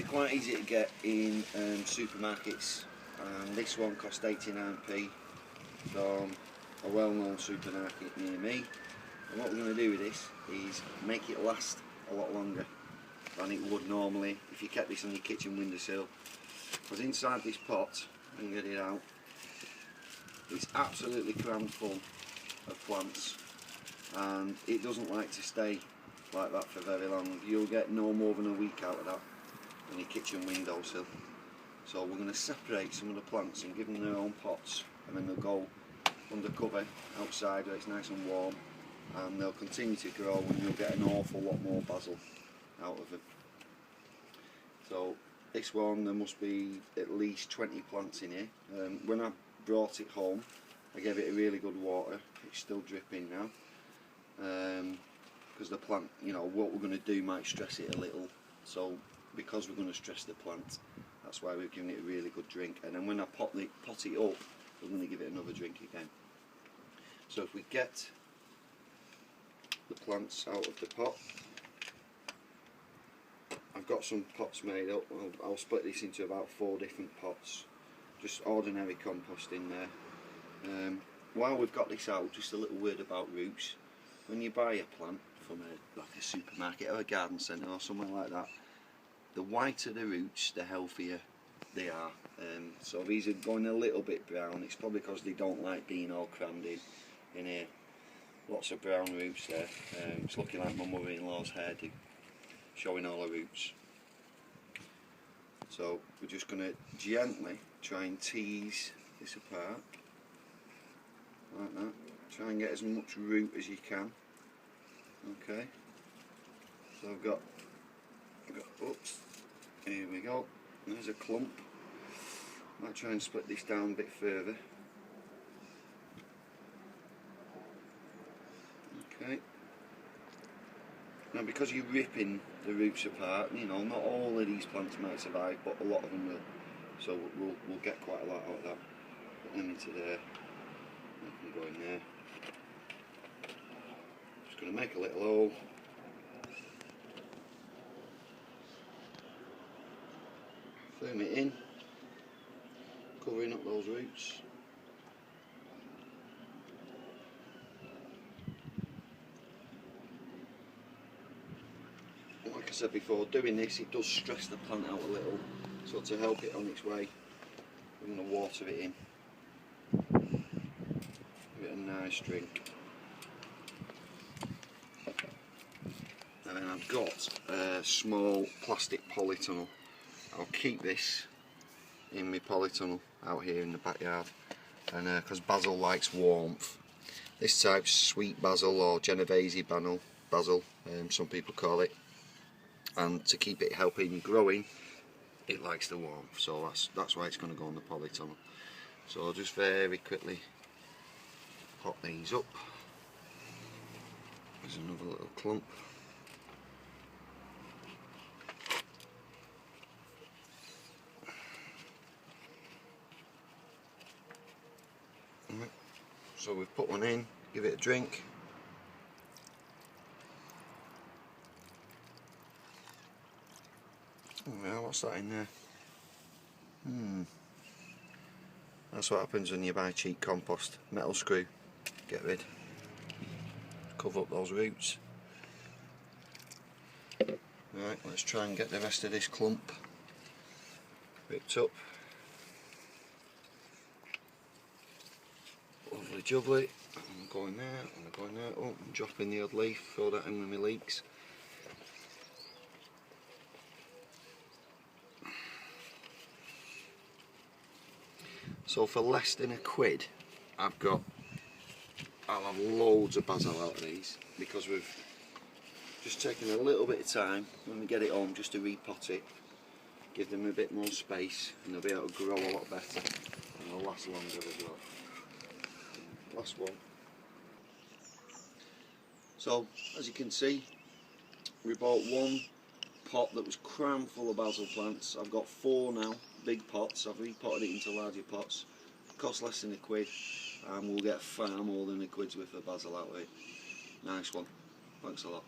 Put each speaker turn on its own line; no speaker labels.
quite easy to get in supermarkets, and this one cost 89p from a well-known supermarket near me. And what we're going to do with this is make it last a lot longer than it would normally if you kept this on your kitchen windowsill. Because inside this pot, I can get it out, it's absolutely crammed full of plants, and it doesn't like to stay like that for very long. You'll get no more than a week out of that on your kitchen windowsill. So we're going to separate some of the plants and give them their own pots, and then they'll go under cover outside where it's nice and warm, and they'll continue to grow, and you'll get an awful lot more basil out of them. So this one, there must be at least 20 plants in here. When I brought it home, I gave it a really good water. It's still dripping now, because the plant, you know, what we're going to do might stress it a little. So because we're going to stress the plant, that's why we've given it a really good drink. And then when I pot it up, we're going to give it another drink again. So if we get the plants out of the pot, I've got some pots made up. I'll split this into about 4 different pots, just ordinary compost in there. While we've got this out, just a little word about roots. When you buy a plant from like a supermarket or a garden centre or somewhere like that, the whiter the roots, the healthier they are. So these are going a little bit brown. It's probably because they don't like being all crammed in here. Lots of brown roots there. It's looking like my mother-in-law's hairdo, showing all the roots. So we're just going to gently try and tease this apart, like that. Try and get as much root as you can. Okay. So I've got, oops, here we go. There's a clump. Might try and split this down a bit further. Okay. Now, because you're ripping the roots apart, you know, not all of these plants might survive, but a lot of them will. So we'll get quite a lot out of that. Put them into there. I can go in there. Just going to make a little hole. Firm it in, covering up those roots. Like I said before, doing this, it does stress the plant out a little, so to help it on its way, we're going to water it in. Give it a nice drink. And then I've got a small plastic polytunnel. I'll keep this in my polytunnel out here in the backyard, and because basil likes warmth. This type's sweet basil, or Genovese basil, some people call it, and to keep it healthy and growing, it likes the warmth, so that's why it's going to go on the polytunnel. So I'll just very quickly pop these up. There's another little clump. So we've put one in, give it a drink. Oh yeah, what's that in there? That's what happens when you buy cheap compost. Metal screw, get rid. Cover up those roots. Right, let's try and get the rest of this clump ripped up. Lovely jubbly. I'm going there, I'm going there. Oh, I'm dropping the odd leaf, throw that in with my leeks. So for less than £1, I'll have loads of basil out of these, because we've just taken a little bit of time when we get it home just to repot it, give them a bit more space, and they'll be able to grow a lot better, and they'll last longer as well. Last one. So as you can see, we bought one pot that was crammed full of basil plants. I've got 4 now, big pots. I've repotted it into larger pots. It costs less than £1, and we'll get far more than £1 worth of basil out of it. Nice one. Thanks a lot.